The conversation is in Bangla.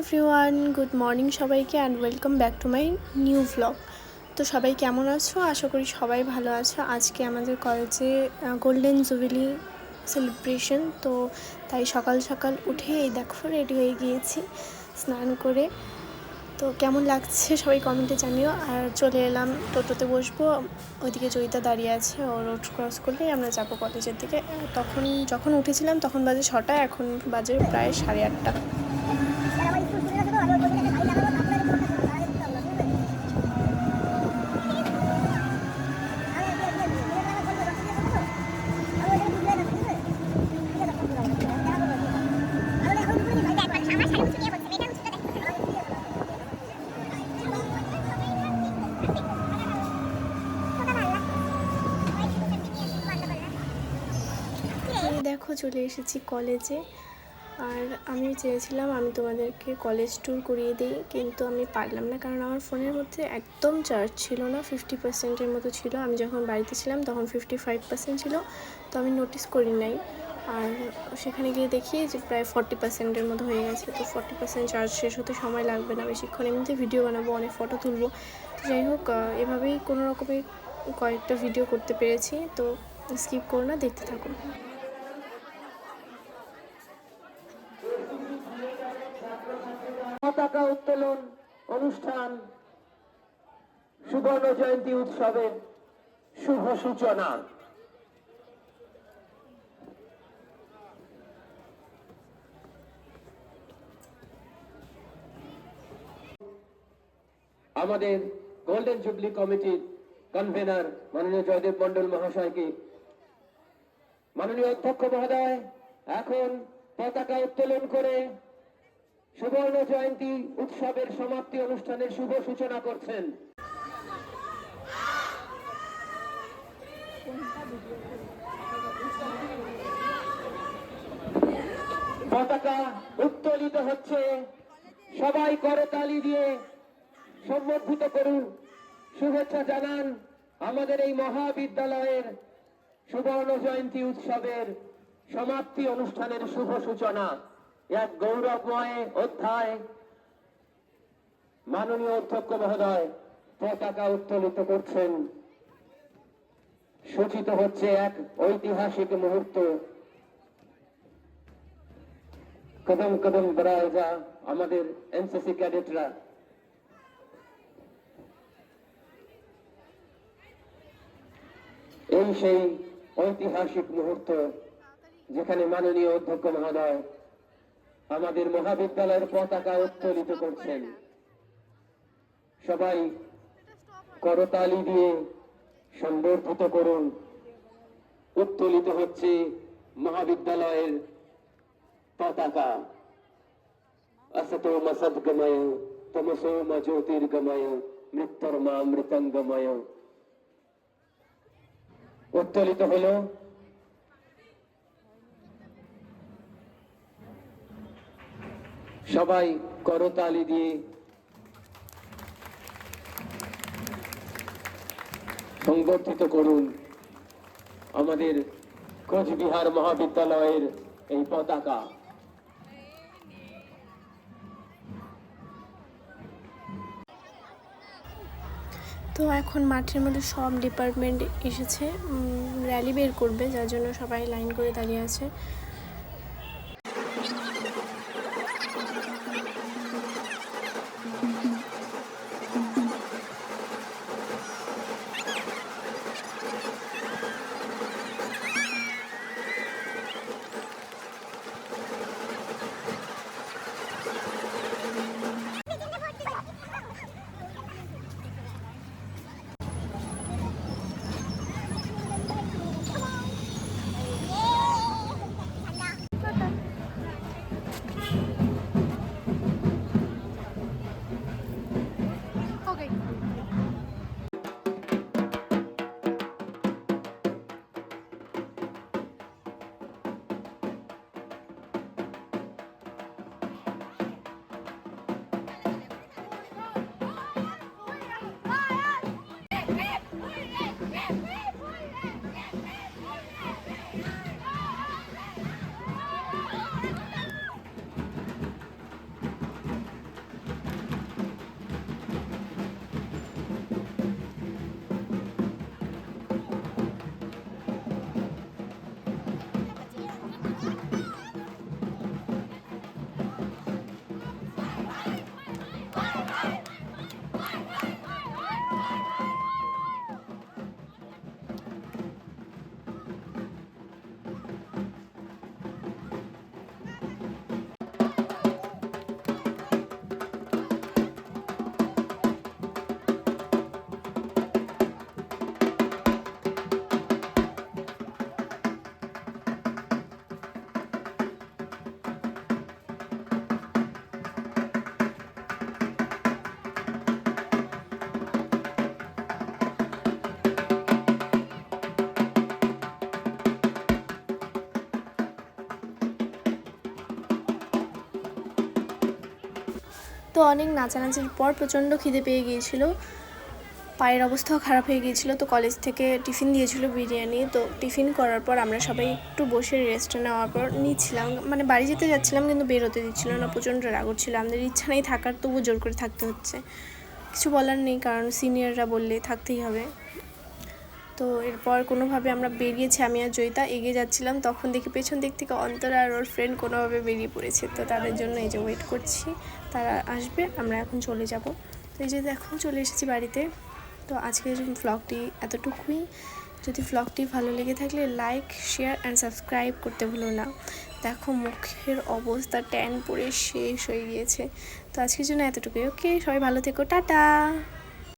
এভরিওয়ান, গুড মর্নিং সবাইকে and welcome back to my new vlog. তো সবাই কেমন আছো? আশা করি সবাই ভালো আছো। আজকে আমাদের কলেজে গোল্ডেন জুবিলি সেলিব্রেশন, তো তাই সকাল সকাল উঠে এই দেখো রেডি হয়ে গিয়েছি স্নান করে। তো কেমন লাগছে সবাই কমেন্টে জানিও। আর চলে এলাম, টোটোতে বসবো, ওইদিকে জয়িতা দাঁড়িয়ে আছে, ও রোড ক্রস করলেই আমরা যাবো কলেজের দিকে। যখন উঠেছিলাম তখন বাজে 6টা, এখন বাজে প্রায় 8:30। দেখো চলে এসেছি কলেজে। আর আমি চেয়েছিলাম আমি তোমাদেরকে কলেজ ট্যুর করিয়ে দিই, কিন্তু আমি পারলাম না, কারণ আমার ফোনের মধ্যে একদম চার্জ ছিল না, 50%-এর মতো ছিল। আমি যখন বাড়িতে ছিলাম তখন 55% ছিল, তো আমি নোটিস করি নাই। আর সেখানে গিয়ে দেখি যে প্রায় 40%-এর মতো হয়ে গেছে। তো 40% চার্জ শেষ হতে সময় লাগবে না বেশিক্ষণ, এমনিতে ভিডিও বানাবো, অনেক ফটো তুলবো। তো যাই হোক, এভাবেই কোনো রকমের কয়েকটা ভিডিও করতে পেরেছি। তো স্কিপ করো না, দেখতে থাকো। পতাকা উত্তোলন অনুষ্ঠান, সুবর্ণ জয়ন্তী উৎসবের শুভ সূচনা। আমাদের গোল্ডেন জুবলি কমিটির কনভেনার মাননীয় জয়দেব মন্ডল মহাশয়কে, মাননীয় অধ্যক্ষ মহোদয় এখন পতাকা উত্তোলন করে সুবর্ণ জয়ন্তী উৎসবের সমাপ্তি অনুষ্ঠানের শুভ সূচনা করছেন। পতাকা উত্তোলিত হচ্ছে, সবাই করতালি দিয়ে সম্বর্ধিত করুন, শুভেচ্ছা জানান আমাদের এই মহাবিদ্যালয়ের সুবর্ণ জয়ন্তী উৎসবের সমাপ্তি অনুষ্ঠানের শুভ সূচনা। এক গৌরবময় অধ্যায়। মাননীয় অধ্যক্ষ মহোদয় পতাকা উত্তোলিত করছেন, সূচিত হচ্ছে এক ঐতিহাসিক মুহূর্ত। কদম কদম बढ़ाए जा আমাদের এনসিসি ক্যাডেটরা। এই সেই ঐতিহাসিক মুহূর্ত যেখানে মাননীয় অধ্যক্ষ মহোদয় আমাদের মহাবিদ্যালয়ের পতাকা উত্তোলিত করছেন। সবাই করতালি দিয়ে সম্বর্ধিত করুন। উত্তোলিত হচ্ছে মহাবিদ্যালয়ের পতাকা। असतो मसद्गमय तमसो म ज्योतिर्गमय मृत्युर्मा मृतंगमय। উত্তোলিত হলো। সবাই করতালি দিয়ে সংবর্ধিত করুন আমাদের কোচবিহার মহাবিদ্যালয়ের এই পতাকা। তো এখন মাঠের মধ্যে সব ডিপার্টমেন্ট এসেছে, র্যালি বের করবে, যার জন্য সবাই লাইন করে দাঁড়িয়ে আছে। তো অনেক নাচানাচির পর প্রচণ্ড খিদে পেয়ে গিয়েছিল, পায়ের অবস্থাও খারাপ হয়ে গিয়েছিল। তো কলেজ থেকে টিফিন দিয়েছিল বিরিয়ানি। তো টিফিন করার পর আমরা সবাই একটু বসে রেস্ট নেওয়ার পর নিচ্ছিলাম, মানে বাড়ি যেতে যাচ্ছিলাম কিন্তু বেরোতে দিচ্ছিল না, প্রচণ্ড রাগ হচ্ছিল। আমাদের ইচ্ছা নেই থাকার, তবু জোর করে থাকতে হচ্ছে, কিছু বলার নেই, কারণ সিনিয়ররা বললে থাকতেই হবে। তো এরপর কোনোভাবে আমরা বেরিয়েছি, আমি আর জয়িতা এগিয়ে যাচ্ছিলাম, তখন দেখি পেছন দিক থেকে অন্তরা আর ওর ফ্রেন্ড কোনোভাবে বেরিয়ে পড়েছে। তো তাদের জন্য এই যে ওয়েট করছি, তারা আসবে, আমরা এখন চলে যাব। তো এই যে এখন চলে এসেছি বাড়িতে। তো আজকের ভ্লগটি এতটুকুই। যদি ভ্লগটি ভালো লেগে থাকলে লাইক, শেয়ার অ্যান্ড সাবস্ক্রাইব করতে ভুলো না। দেখো মুখের অবস্থা ট্যান পড়ে শেষ হয়ে গিয়েছে। তো আজকের জন্য এতটুকুই। ওকে, সবাই ভালো থেকো, টাটা।